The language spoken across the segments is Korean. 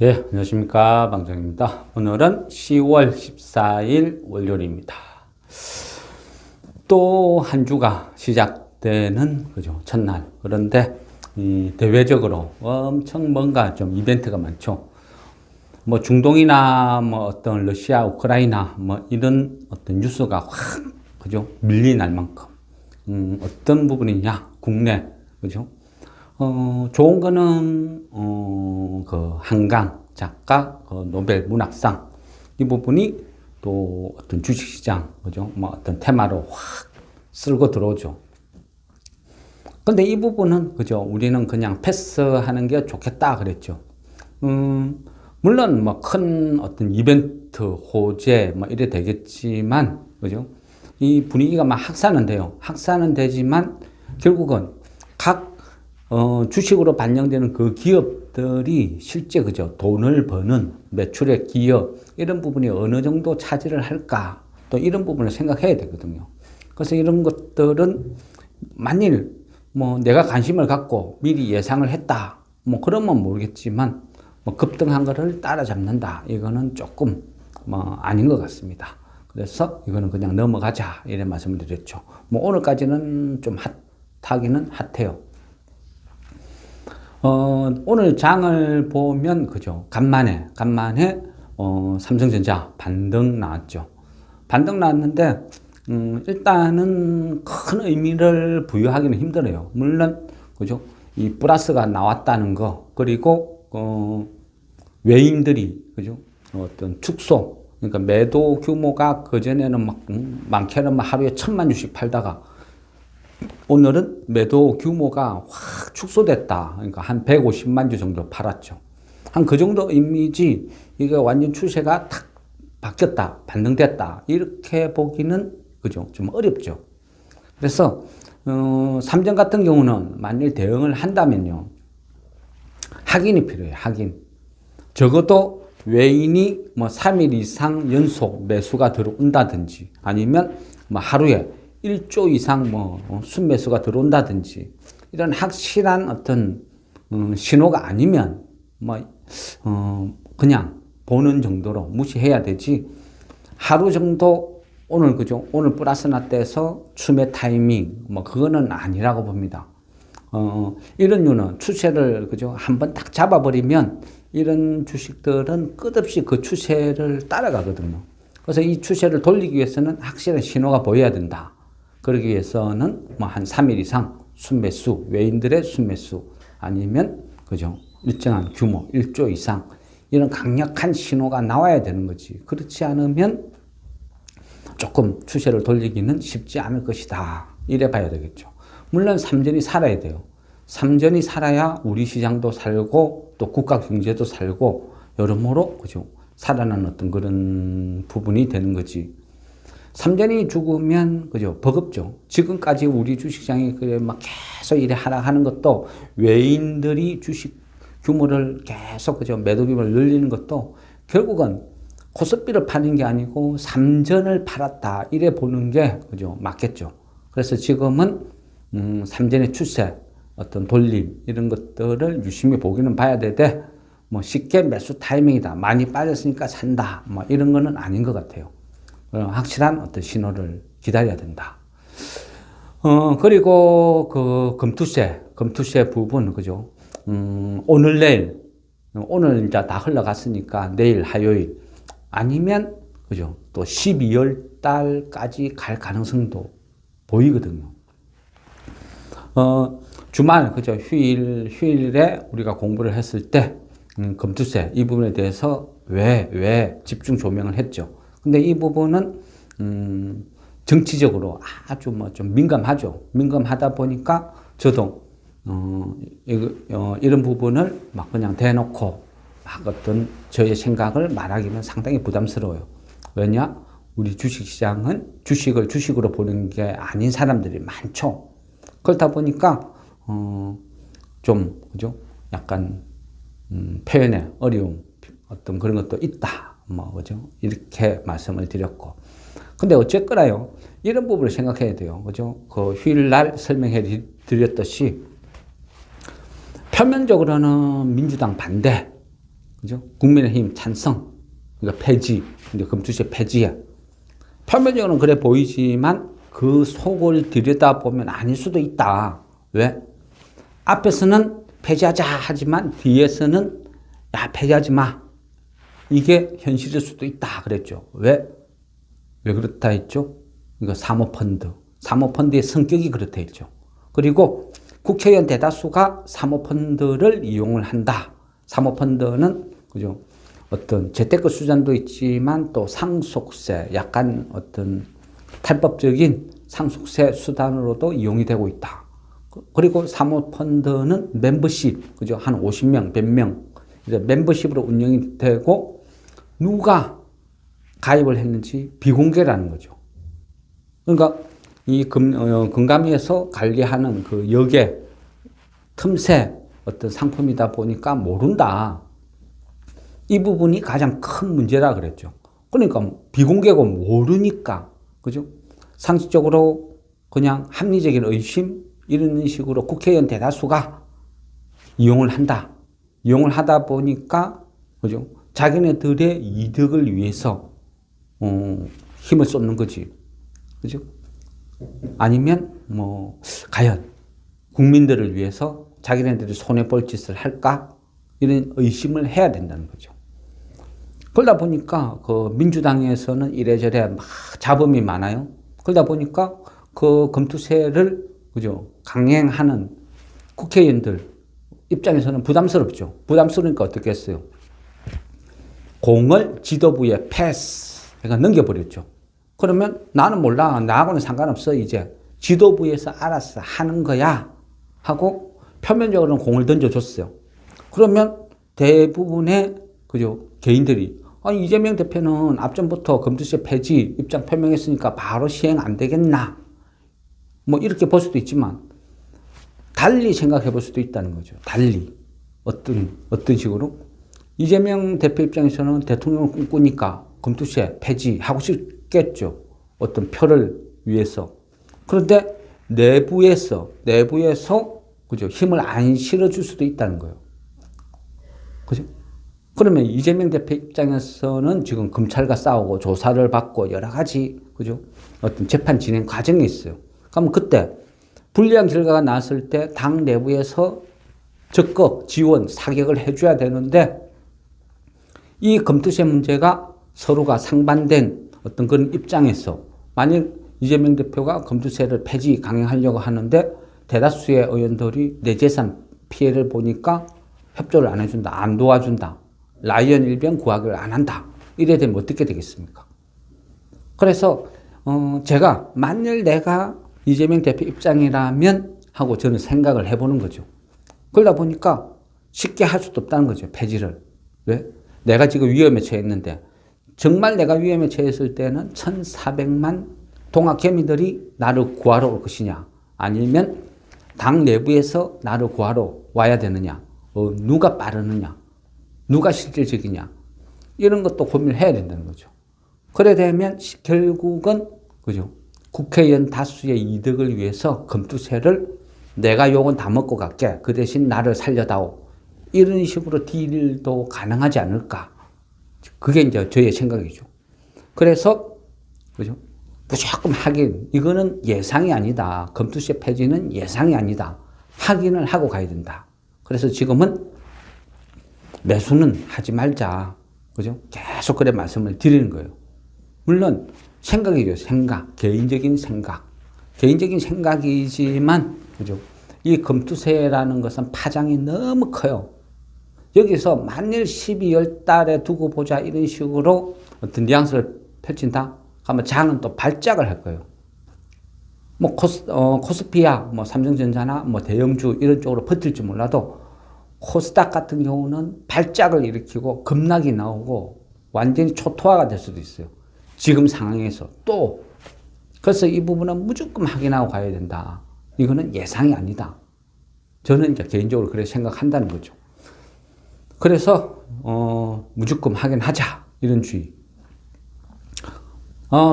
예, 안녕하십니까. 방정입니다. 오늘은 10월 14일 월요일입니다. 또 한 주가 시작되는, 그죠, 첫날. 그런데, 대외적으로 엄청 뭔가 좀 이벤트가 많죠. 뭐 중동이나 뭐 어떤 러시아, 우크라이나 뭐 이런 어떤 뉴스가 확, 그죠, 밀려날 만큼. 어떤 부분이냐, 국내, 그죠? 좋은 거는, 그, 한강 작가, 노벨 문학상. 이 부분이 또 어떤 주식시장, 그죠? 뭐 어떤 테마로 확 쓸고 들어오죠. 근데 이 부분은, 그죠? 우리는 그냥 패스하는 게 좋겠다 그랬죠. 물론 뭐 큰 어떤 이벤트, 호재, 뭐 이래 되겠지만, 그죠? 이 분위기가 막 확산은 돼요. 확산은 되지만, 결국은 각 주식으로 반영되는 그 기업들이 실제 그죠 돈을 버는 매출의 기업 이런 부분이 어느 정도 차지를 할까 또 이런 부분을 생각해야 되거든요. 그래서 이런 것들은 만일 뭐 내가 관심을 갖고 미리 예상을 했다 뭐 그러면 모르겠지만 뭐 급등한 거를 따라잡는다 이거는 조금 뭐 아닌 것 같습니다. 그래서 이거는 그냥 넘어가자 이런 말씀을 드렸죠. 뭐 오늘까지는 좀 핫하기는 핫해요. 오늘 장을 보면, 그죠. 간만에, 삼성전자 반등 나왔죠. 반등 나왔는데, 일단은 큰 의미를 부여하기는 힘들어요. 물론, 그죠. 이 플러스가 나왔다는 거, 그리고, 외인들이, 그죠. 어떤 축소, 그러니까 매도 규모가 그전에는 막, 많게는 막 하루에 1,000만 주씩 팔다가, 오늘은 매도 규모가 확 축소됐다. 그러니까 한 150만 주 정도 팔았죠. 한 그 정도 이미지, 이게 완전 추세가 탁 바뀌었다, 반등됐다. 이렇게 보기는, 그죠? 좀 어렵죠. 그래서, 삼정 같은 경우는 만일 대응을 한다면요. 확인이 필요해요, 확인. 적어도 외인이 뭐 3일 이상 연속 매수가 들어온다든지 아니면 뭐 하루에 1조 이상 뭐 순매수가 들어온다든지 이런 확실한 어떤 신호가 아니면 뭐 그냥 보는 정도로 무시해야 되지. 하루 정도 오늘 그죠? 오늘 플러스 났대서 추매 타이밍 뭐 그거는 아니라고 봅니다. 이런 이유는 추세를 그죠? 한번 딱 잡아버리면 이런 주식들은 끝없이 그 추세를 따라가거든요. 그래서 이 추세를 돌리기 위해서는 확실한 신호가 보여야 된다. 그러기 위해서는 뭐 한 3일 이상 순매수, 외인들의 순매수 아니면 그죠? 일정한 규모, 1조 이상 이런 강력한 신호가 나와야 되는 거지. 그렇지 않으면 조금 추세를 돌리기는 쉽지 않을 것이다. 이래 봐야 되겠죠. 물론 삼전이 살아야 돼요. 삼전이 살아야 우리 시장도 살고 또 국가 경제도 살고 여러모로 그죠? 살아나는 어떤 그런 부분이 되는 거지. 삼전이 죽으면, 그죠, 버겁죠. 지금까지 우리 주식시장이 그래 막 계속 이래 하락하는 것도 외인들이 주식 규모를 계속, 그죠, 매도 규모를 늘리는 것도 결국은 코스피를 파는 게 아니고 삼전을 팔았다. 이래 보는 게, 그죠, 맞겠죠. 그래서 지금은, 삼전의 추세, 어떤 돌림, 이런 것들을 유심히 보기는 봐야 되되, 뭐 쉽게 매수 타이밍이다. 많이 빠졌으니까 산다. 뭐 이런 거는 아닌 것 같아요. 확실한 어떤 신호를 기다려야 된다. 그리고 그 금투세 부분, 그죠? 오늘, 내일, 오늘 이제 다 흘러갔으니까 내일 화요일 아니면, 그죠? 또 12월 달까지 갈 가능성도 보이거든요. 주말, 그죠? 휴일에 우리가 공부를 했을 때, 금투세 이 부분에 대해서 왜 집중 조명을 했죠. 근데 이 부분은 정치적으로 아주 뭐 좀 민감하죠. 민감하다 보니까 저도 이런 부분을 막 그냥 대놓고 막 어떤 저의 생각을 말하기는 상당히 부담스러워요. 왜냐? 우리 주식시장은 주식을 주식으로 보는 게 아닌 사람들이 많죠. 그렇다 보니까 좀 그죠? 약간 표현에 어려움 어떤 그런 것도 있다. 뭐, 그죠? 이렇게 말씀을 드렸고. 근데 어쨌거나요, 이런 부분을 생각해야 돼요. 그죠? 그 휴일날 설명해 드렸듯이, 표면적으로는 민주당 반대, 그죠? 국민의힘 찬성. 그러니까 폐지. 이제 금투세 폐지야. 표면적으로는 그래 보이지만 그 속을 들여다보면 아닐 수도 있다. 왜? 앞에서는 폐지하자 하지만 뒤에서는 야, 폐지하지 마. 이게 현실일 수도 있다 그랬죠. 왜? 왜 그렇다 했죠? 이거 사모펀드. 사모펀드의 성격이 그렇다 했죠. 그리고 국회의원 대다수가 사모펀드를 이용을 한다. 사모펀드는 그죠? 어떤 재테크 수단도 있지만 또 상속세, 약간 어떤 탈법적인 상속세 수단으로도 이용이 되고 있다. 그리고 사모펀드는 멤버십, 그죠? 한 50명, 100명. 멤버십으로 운영이 되고 누가 가입을 했는지 비공개라는 거죠. 그러니까 이 금감위에서 관리하는 그 역의 틈새 어떤 상품이다 보니까 모른다. 이 부분이 가장 큰 문제라 그랬죠. 그러니까 비공개고 모르니까, 그죠? 상식적으로 그냥 합리적인 의심 이런 식으로 국회의원 대다수가 이용을 한다. 이용을 하다 보니까, 그죠? 자기네들의 이득을 위해서 힘을 쏟는 거지, 그죠? 아니면 뭐 과연 국민들을 위해서 자기네들이 손해 볼 짓을 할까? 이런 의심을 해야 된다는 거죠. 그러다 보니까 그 민주당에서는 이래저래 막 잡음이 많아요. 그러다 보니까 그 금투세를 그죠 강행하는 국회의원들 입장에서는 부담스럽죠. 부담스러우니까 어떻게 했어요? 공을 지도부에 패스, 그러니까 넘겨버렸죠. 그러면 나는 몰라, 나하고는 상관없어, 이제 지도부에서 알아서 하는 거야 하고 표면적으로는 공을 던져줬어요. 그러면 대부분의 그죠 개인들이 아니 이재명 대표는 앞전부터 금투세 폐지 입장 표명했으니까 바로 시행 안 되겠나 뭐 이렇게 볼 수도 있지만 달리 생각해 볼 수도 있다는 거죠. 달리 어떤 식으로 이재명 대표 입장에서는 대통령을 꿈꾸니까 금투세 폐지하고 싶겠죠. 어떤 표를 위해서. 그런데 내부에서 그죠 힘을 안 실어줄 수도 있다는 거예요. 그죠? 그러면 이재명 대표 입장에서는 지금 검찰과 싸우고 조사를 받고 여러 가지 그죠 어떤 재판 진행 과정이 있어요. 그럼 그때 불리한 결과가 나왔을 때 당 내부에서 적극 지원 사격을 해줘야 되는데 이 금투세 문제가 서로가 상반된 어떤 그런 입장에서 만약 이재명 대표가 금투세를 폐지 강행하려고 하는데 대다수의 의원들이 내 재산 피해를 보니까 협조를 안 해준다, 안 도와준다, 라이언 일병 구하기를 안 한다. 이래 되면 어떻게 되겠습니까? 그래서 제가 만일 내가 이재명 대표 입장이라면 하고 저는 생각을 해보는 거죠. 그러다 보니까 쉽게 할 수도 없다는 거죠. 폐지를. 왜? 내가 지금 위험에 처했는데 정말 내가 위험에 처했을 때는 1,400만 동학개미들이 나를 구하러 올 것이냐 아니면 당 내부에서 나를 구하러 와야 되느냐 누가 빠르느냐 누가 실질적이냐 이런 것도 고민을 해야 된다는 거죠. 그래 되면 결국은 그죠 국회의원 다수의 이득을 위해서 금투세를 내가 욕은 다 먹고 갈게 그 대신 나를 살려다오 이런 식으로 딜도 가능하지 않을까. 그게 이제 저의 생각이죠. 그래서 그죠 무조건 확인 이거는 예상이 아니다. 금투세 폐지는 예상이 아니다. 확인을 하고 가야 된다. 그래서 지금은 매수는 하지 말자. 그죠? 계속 그래 말씀을 드리는 거예요. 물론 생각이죠. 생각. 개인적인 생각. 개인적인 생각이지만 그죠? 이 금투세라는 것은 파장이 너무 커요. 여기서 만일 12월 달에 두고 보자 이런 식으로 어떤 뉘앙스를 펼친다? 하면 장은 또 발작을 할 거예요. 뭐 코스피야, 뭐 삼성전자나 뭐 대형주 이런 쪽으로 버틸지 몰라도 코스닥 같은 경우는 발작을 일으키고 급락이 나오고 완전히 초토화가 될 수도 있어요. 지금 상황에서 또. 그래서 이 부분은 무조건 확인하고 가야 된다. 이거는 예상이 아니다. 저는 이제 개인적으로 그렇게 생각한다는 거죠. 그래서 무조건 확인하자 이런 주의.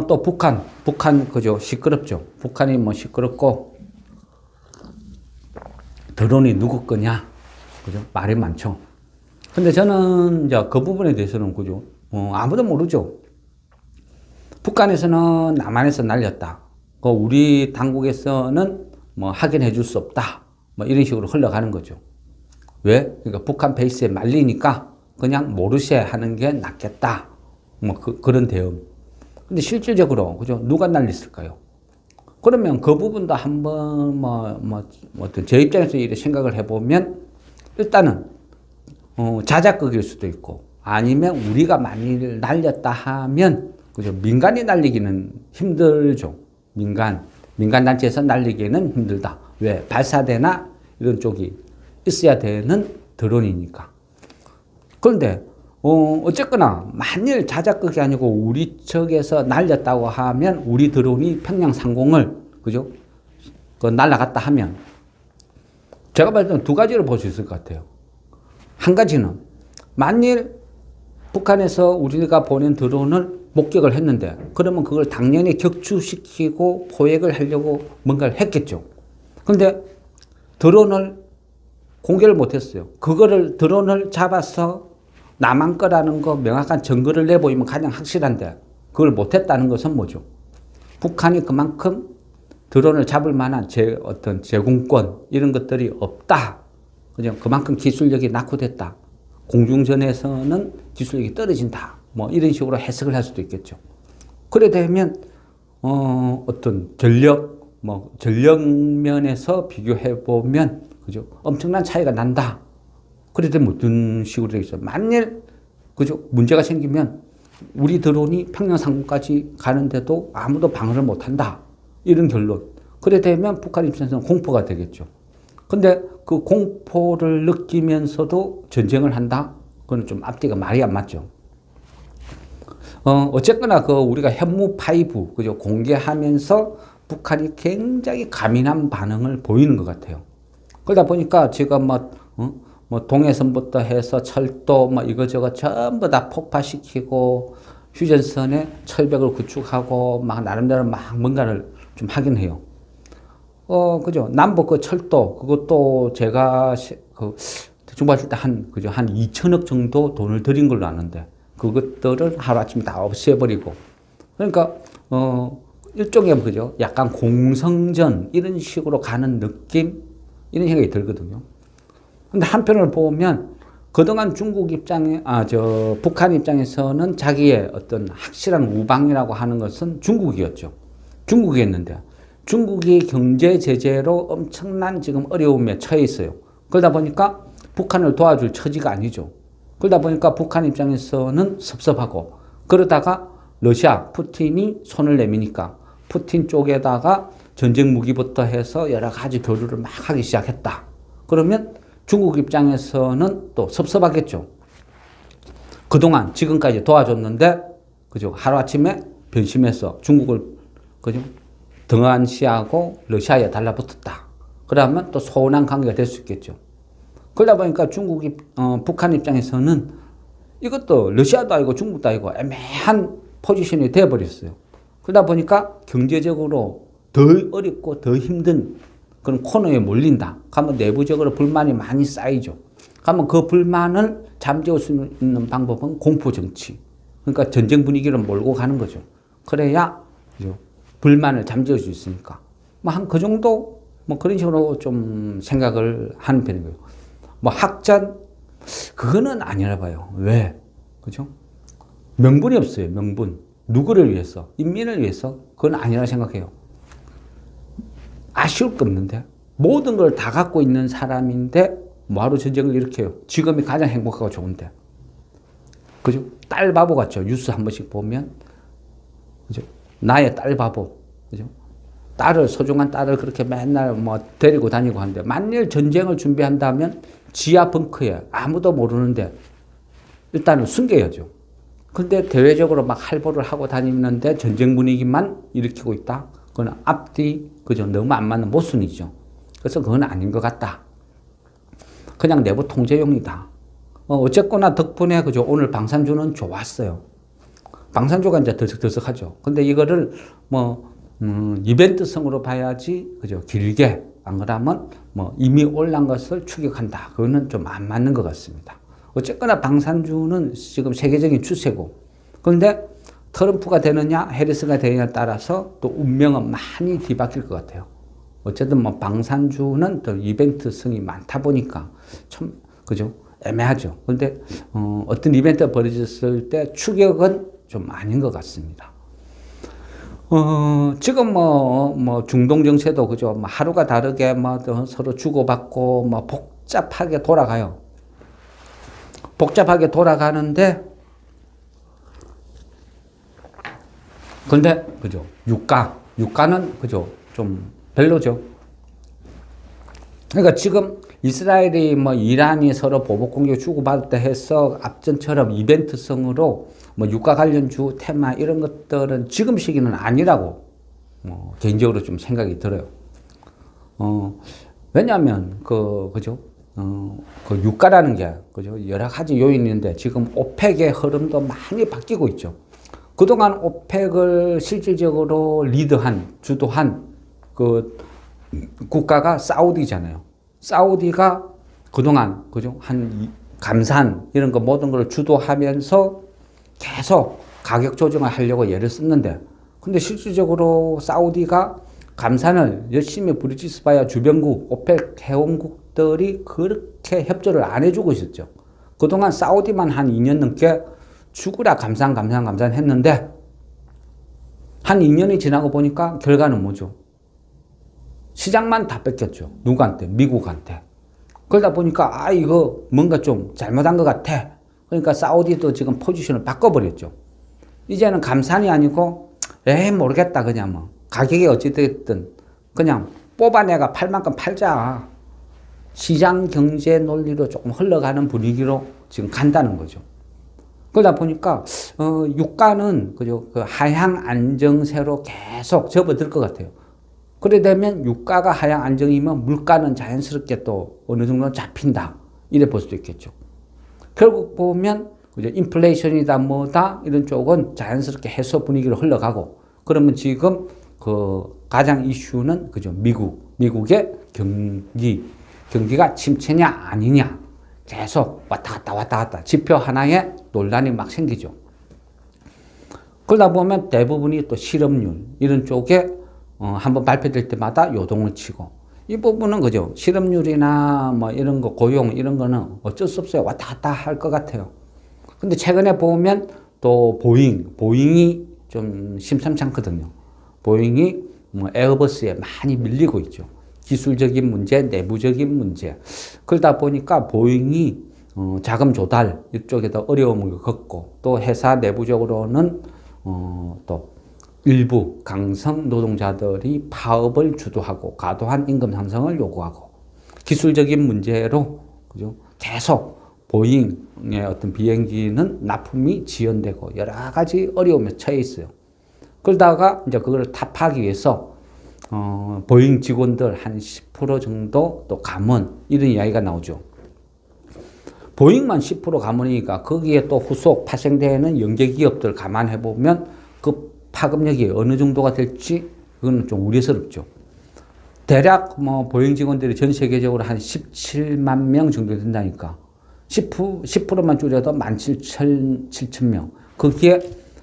또 북한 그죠 시끄럽죠. 북한이 뭐 시끄럽고 드론이 누구 거냐 그죠 말이 많죠. 근데 저는 이제 그 부분에 대해서는 그죠. 아무도 모르죠. 북한에서는 남한에서 날렸다. 그 우리 당국에서는 뭐 확인해 줄 수 없다. 뭐 이런 식으로 흘러가는 거죠. 왜? 그러니까 북한 베이스에 말리니까 그냥 모르쇠 하는 게 낫겠다. 뭐 그런 대응. 근데 실질적으로 그죠? 누가 날렸을까요? 그러면 그 부분도 한번 어떤 제 입장에서 이렇게 생각을 해보면 일단은 자작극일 수도 있고 아니면 우리가 만일 날렸다 하면 그죠? 민간이 날리기는 힘들죠. 민간 단체에서 날리기는 힘들다. 왜? 발사대나 이런 쪽이 있어야 되는 드론이니까. 그런데 어쨌거나 만일 자작극이 아니고 우리 측에서 날렸다고 하면 우리 드론이 평양 상공을 그죠? 날아갔다 하면 제가 봤을 때는 두 가지를 볼 수 있을 것 같아요. 한 가지는 만일 북한에서 우리가 보낸 드론을 목격을 했는데 그러면 그걸 당연히 격추시키고 포획을 하려고 뭔가를 했겠죠. 그런데 드론을 공개를 못했어요. 그거를 드론을 잡아서 남한 거라는 거 명확한 증거를 내보이면 가장 확실한데 그걸 못했다는 것은 뭐죠? 북한이 그만큼 드론을 잡을 만한 어떤 제공권 이런 것들이 없다. 그죠? 그만큼 기술력이 낙후됐다. 공중전에서는 기술력이 떨어진다. 뭐 이런 식으로 해석을 할 수도 있겠죠. 그래 되면 어떤 전력 면에서 비교해 보면 그죠? 엄청난 차이가 난다. 그래 되면 어떤 식으로 되겠어? 만일 그죠? 문제가 생기면 우리 드론이 평양 상공까지 가는데도 아무도 방어를 못 한다. 이런 결론. 그래 되면 북한 입장에서는 공포가 되겠죠. 근데 그 공포를 느끼면서도 전쟁을 한다? 그건 좀 앞뒤가 말이 안 맞죠. 어쨌거나 우리가 현무5 그죠? 공개하면서 북한이 굉장히 가민한 반응을 보이는 것 같아요. 그러다 보니까 지금 동해선부터 해서 철도 이거저거 전부 다 폭파시키고 휴전선에 철벽을 구축하고 막 나름대로 막 뭔가를 좀 하긴 해요. 그죠? 남북 그 철도 그것도 제가 대충 봤을 때 한 2천억 정도 돈을 들인 걸로 아는데 그것들을 하루아침에 다 없애버리고 그러니까 일종의 그죠? 약간 공성전 이런 식으로 가는 느낌 이런 생각이 들거든요. 근데 한편을 보면 그동안 북한 입장에서는 자기의 어떤 확실한 우방이라고 하는 것은 중국이었죠. 중국이었는데 중국이 경제 제재로 엄청난 지금 어려움에 처해 있어요. 그러다 보니까 북한을 도와줄 처지가 아니죠. 그러다 보니까 북한 입장에서는 섭섭하고 그러다가 러시아 푸틴이 손을 내미니까 푸틴 쪽에다가 전쟁 무기부터 해서 여러 가지 교류를 막 하기 시작했다. 그러면 중국 입장에서는 또 섭섭하겠죠. 그동안 지금까지 도와줬는데 그죠? 하루아침에 변심해서 중국을 그죠? 등한시하고 러시아에 달라붙었다. 그러면 또 서운한 관계가 될 수 있겠죠. 그러다 보니까 북한 입장에서는 이것도 러시아도 아니고 중국도 아니고 애매한 포지션이 되어버렸어요. 그러다 보니까 경제적으로 더 어렵고 더 힘든 그런 코너에 몰린다. 그러면 내부적으로 불만이 많이 쌓이죠. 그러면 그 불만을 잠재울 수 있는 방법은 공포정치. 그러니까 전쟁 분위기를 몰고 가는 거죠. 그래야 그죠? 불만을 잠재울 수 있으니까. 한 그 정도 그런 식으로 좀 생각을 하는 편이고요. 학전 그거는 아니라 봐요. 왜? 그죠? 명분이 없어요. 명분. 누구를 위해서? 인민을 위해서? 그건 아니라 생각해요. 아쉬울 게 없는데 모든 걸 다 갖고 있는 사람인데 뭐하러 전쟁을 일으켜요? 지금이 가장 행복하고 좋은데. 그죠? 딸 바보 같죠? 뉴스 한 번씩 보면. 그죠? 나의 딸 바보. 그죠? 소중한 딸을 그렇게 맨날 데리고 다니고 하는데 만일 전쟁을 준비한다면 지하 벙커에 아무도 모르는데 일단은 숨겨야죠. 근데 대외적으로 막 할보를 하고 다니는데 전쟁 분위기만 일으키고 있다? 그건 앞뒤, 그죠? 너무 안 맞는 모순이죠. 그래서 그건 아닌 것 같다. 그냥 내부 통제용이다. 어쨌거나 덕분에, 그죠? 오늘 방산주는 좋았어요. 방산주가 이제 들썩들썩하죠. 근데 이거를 이벤트성으로 봐야지, 그죠? 길게, 안 그러면 이미 올란 것을 추격한다. 그거는 좀 안 맞는 것 같습니다. 어쨌거나 방산주는 지금 세계적인 추세고. 그런데 트럼프가 되느냐, 해리스가 되느냐에 따라서 또 운명은 많이 뒤바뀔 것 같아요. 어쨌든 뭐 방산주는 또 이벤트성이 많다 보니까 참, 그죠? 애매하죠. 그런데, 어떤 이벤트가 벌어졌을 때 추격은 좀 아닌 것 같습니다. 지금 중동 정세도 그죠? 뭐 하루가 다르게 서로 주고받고 복잡하게 돌아가요. 복잡하게 돌아가는데, 근데, 그죠? 유가는, 그죠? 좀 별로죠. 그러니까 지금 이스라엘이 이란이 서로 보복 공격 주고받을 때 해서 앞전처럼 이벤트성으로 유가 관련주 테마 이런 것들은 지금 시기는 아니라고 개인적으로 좀 생각이 들어요. 왜냐하면 그죠? 그 유가라는 게 그죠? 여러 가지 요인이 있는데 지금 오펙의 흐름도 많이 바뀌고 있죠. 그동안 오펙을 실질적으로 리드한 주도한 그 국가가 사우디잖아요. 사우디가 그동안 그죠? 감산 이런 거 모든 걸 주도하면서 계속 가격 조정을 하려고 애를 썼는데, 근데 실질적으로 사우디가 감산을 열심히 부르짖어봐야 주변국, 오펙 회원국들이 그렇게 협조를 안 해주고 있었죠. 그동안 사우디만 한 2년 넘게 죽으라 감산 했는데, 한 2년이 지나고 보니까 결과는 뭐죠? 시장만 다 뺏겼죠. 누구한테? 미국한테. 그러다 보니까 이거 뭔가 좀 잘못한 것 같아. 그러니까 사우디도 지금 포지션을 바꿔버렸죠. 이제는 감산이 아니고 모르겠다 그냥 가격이 어찌됐든 그냥 뽑아내가 팔 만큼 팔자. 시장 경제 논리로 조금 흘러가는 분위기로 지금 간다는 거죠. 그러다 보니까 유가는 그죠? 그 하향 안정세로 계속 접어들 것 같아요. 그래 되면 유가가 하향 안정이면 물가는 자연스럽게 또 어느 정도 잡힌다. 이래 볼 수도 있겠죠. 결국 보면 그죠? 인플레이션이다 뭐다 이런 쪽은 자연스럽게 해소 분위기로 흘러가고, 그러면 지금 그 가장 이슈는 그죠? 미국의 경기가 침체냐 아니냐 계속 왔다 갔다 지표 하나에 논란이 막 생기죠. 그러다 보면 대부분이 또 실업률 이런 쪽에 한번 발표될 때마다 요동을 치고, 이 부분은 그죠? 실업률이나 이런 거, 고용 이런 거는 어쩔 수 없어요. 왔다 갔다 할 것 같아요. 근데 최근에 보면 또 보잉이 좀 심상치 않거든요. 보잉이 에어버스에 많이 밀리고 있죠. 기술적인 문제, 내부적인 문제. 그러다 보니까 보잉이 자금 조달 이쪽에도 어려움을 겪고, 또 회사 내부적으로는 또 일부 강성 노동자들이 파업을 주도하고 과도한 임금 상승을 요구하고, 기술적인 문제로 그죠? 계속 보잉의 어떤 비행기는 납품이 지연되고 여러 가지 어려움에 처해 있어요. 그러다가 이제 그걸 타파하기 위해서 보잉 직원들 한 10% 정도 또 감원 이런 이야기가 나오죠. 보잉만 10% 감원이니까 거기에 또 후속 파생되는 연계기업들 감안해 보면 그 파급력이 어느 정도가 될지 그건 좀 우려스럽죠. 대략 보잉 직원들이 전 세계적으로 한 17만 명 정도 된다니까 10%만 줄여도 17,000명. 거기에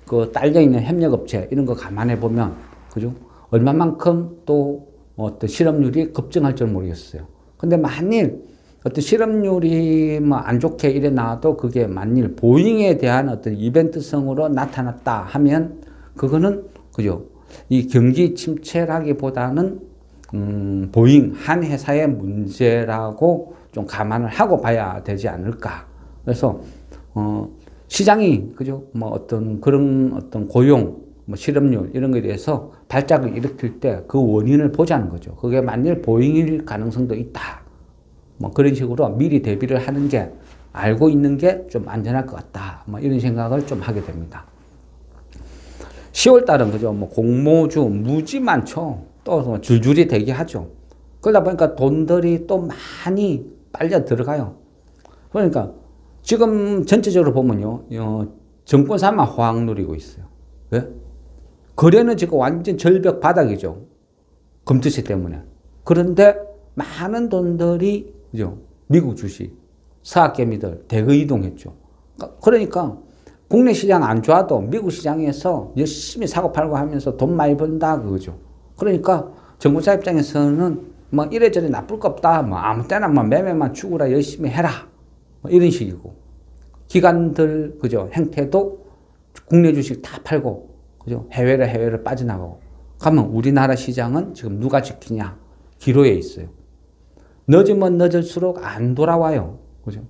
그 딸려있는 협력업체 이런 거 감안해 보면 그죠? 얼마만큼 또 어떤 실업률이 급증할 줄 모르겠어요. 근데 만일 어떤 실업률이 안 좋게 이래 나와도 그게 만일 보잉에 대한 어떤 이벤트성으로 나타났다 하면 그거는 그죠? 이 경기 침체라기보다는 보잉 한 회사의 문제라고 좀 감안을 하고 봐야 되지 않을까. 그래서 시장이 그죠? 어떤 그런 어떤 고용, 실업률 이런 거에 대해서 발작을 일으킬 때 그 원인을 보자는 거죠. 그게 만일 보잉일 가능성도 있다. 그런 식으로 미리 대비를 하는 게, 알고 있는 게 좀 안전할 것 같다. 이런 생각을 좀 하게 됩니다. 10월 달은 그죠? 공모주 무지 많죠. 또 줄줄이 대기하죠. 그러다 보니까 돈들이 또 많이 빨려 들어가요. 그러니까 지금 전체적으로 보면요, 정권사만 호황 누리고 있어요. 왜? 거래는 지금 완전 절벽 바닥이죠. 금투세 때문에. 그런데 많은 돈들이 그죠? 미국 주식, 서학개미들 대거 이동했죠. 그러니까 국내 시장 안 좋아도 미국 시장에서 열심히 사고 팔고 하면서 돈 많이 번다 그거죠. 그러니까 정부자 입장에서는 뭐 이래저래 나쁠 거 없다. 뭐 아무 때나 뭐 매매만 추구라 열심히 해라. 뭐 이런 식이고. 기관들 그죠. 행태도 국내 주식 다 팔고 그죠. 해외를 빠져나가고. 가면 우리나라 시장은 지금 누가 지키냐? 기로에 있어요. 늦으면 늦을수록 안 돌아와요. 그죠?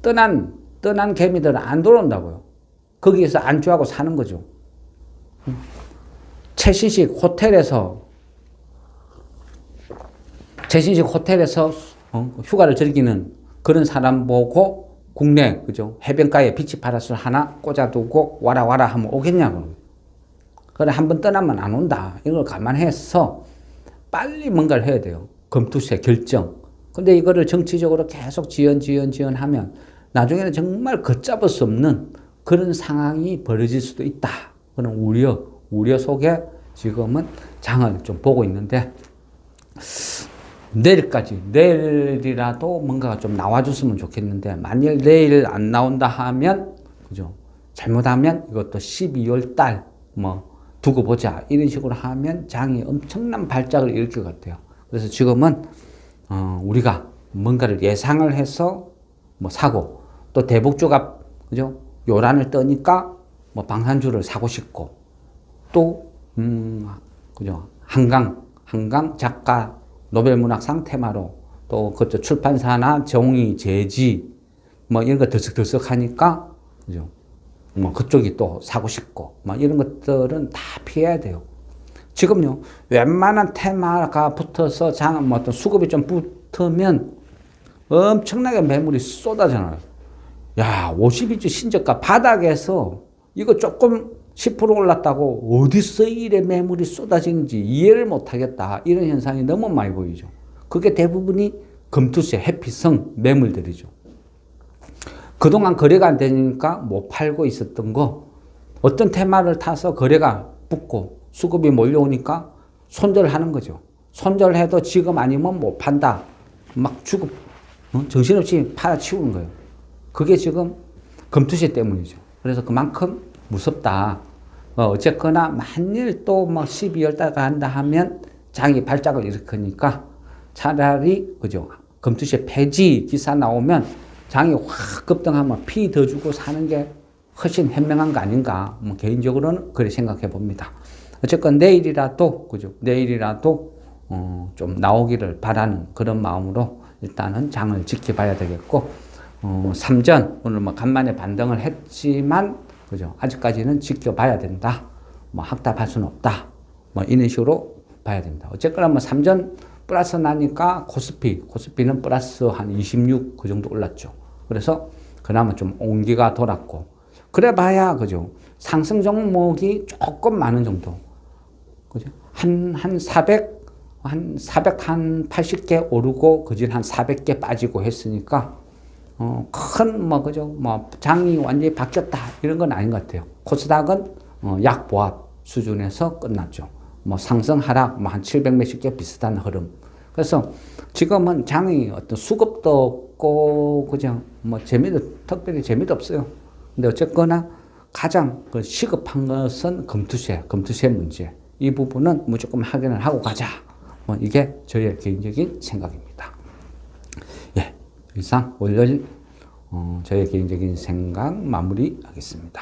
떠난 개미들은 안 돌아온다고요. 거기에서 안주하고 사는 거죠. 최신식 호텔에서 휴가를 즐기는 그런 사람 보고 국내, 그죠? 해변가에 비치 파라솔 하나 꽂아두고 와라 하면 오겠냐고. 그래, 한번 떠나면 안 온다. 이걸 감안해서 빨리 뭔가를 해야 돼요. 검투세 결정. 근데 이거를 정치적으로 계속 지연하면 나중에는 정말 걷잡을 수 없는 그런 상황이 벌어질 수도 있다. 그런 우려 속에 지금은 장을 좀 보고 있는데, 내일이라도 뭔가가 좀 나와줬으면 좋겠는데, 만일 내일 안 나온다 하면, 그죠? 잘못하면 이것도 12월 달, 두고 보자. 이런 식으로 하면 장이 엄청난 발작을 일으킬 것 같아요. 그래서 지금은, 우리가 뭔가를 예상을 해서 사고, 또 대북주가, 그죠? 요란을 떠니까 방산주를 사고 싶고, 또, 그죠? 한강 작가 노벨문학상 테마로 또 그쪽 출판사나 정의, 제지, 이런 거 들썩들썩 하니까, 그죠? 그쪽이 또 사고 싶고, 이런 것들은 다 피해야 돼요. 지금요, 웬만한 테마가 붙어서 어떤 수급이 좀 붙으면 엄청나게 매물이 쏟아져나요. 야, 52주 신저가 바닥에서 이거 조금 10% 올랐다고 어디서 이래 매물이 쏟아지는지 이해를 못 하겠다. 이런 현상이 너무 많이 보이죠. 그게 대부분이 금투세, 해피성 매물들이죠. 그동안 거래가 안 되니까 못 팔고 있었던 거, 어떤 테마를 타서 거래가 붙고 수급이 몰려오니까 손절하는 거죠. 손절해도 지금 아니면 못 판다. 막 주급, 정신없이 팔아치우는 거예요. 그게 지금 금투세 때문이죠. 그래서 그만큼 무섭다. 어쨌거나 만일 또 12월 달 간다 하면 장이 발작을 일으키니까 차라리, 그죠? 금투세 폐지 기사 나오면 장이 확 급등하면 피 더 주고 사는 게 훨씬 현명한 거 아닌가. 개인적으로는 그렇게 생각해 봅니다. 어쨌건 내일이라도, 그죠? 내일이라도, 좀 나오기를 바라는 그런 마음으로 일단은 장을 지켜봐야 되겠고, 삼전, 오늘 간만에 반등을 했지만, 그죠? 아직까지는 지켜봐야 된다. 학답할 수는 없다. 이런 식으로 봐야 된다. 어쨌거나 삼전 플러스 나니까 코스피는 플러스 한 26, 그 정도 올랐죠. 그래서 그나마 좀 온기가 돌았고, 그래 봐야, 그죠? 상승 종목이 조금 많은 정도. 그죠? 한 480개 오르고, 그진 한 400개 빠지고 했으니까, 그죠? 장이 완전히 바뀌었다. 이런 건 아닌 것 같아요. 코스닥은, 약보합 수준에서 끝났죠. 상승, 하락, 한 700몇십 개 비슷한 흐름. 그래서 지금은 장이 어떤 수급도 없고, 그냥 특별히 재미도 없어요. 근데 어쨌거나 가장 시급한 것은 금투세 문제. 이 부분은 무조건 확인을 하고 가자. 이게 저의 개인적인 생각입니다. 예, 이상 월요일 저의 개인적인 생각 마무리하겠습니다.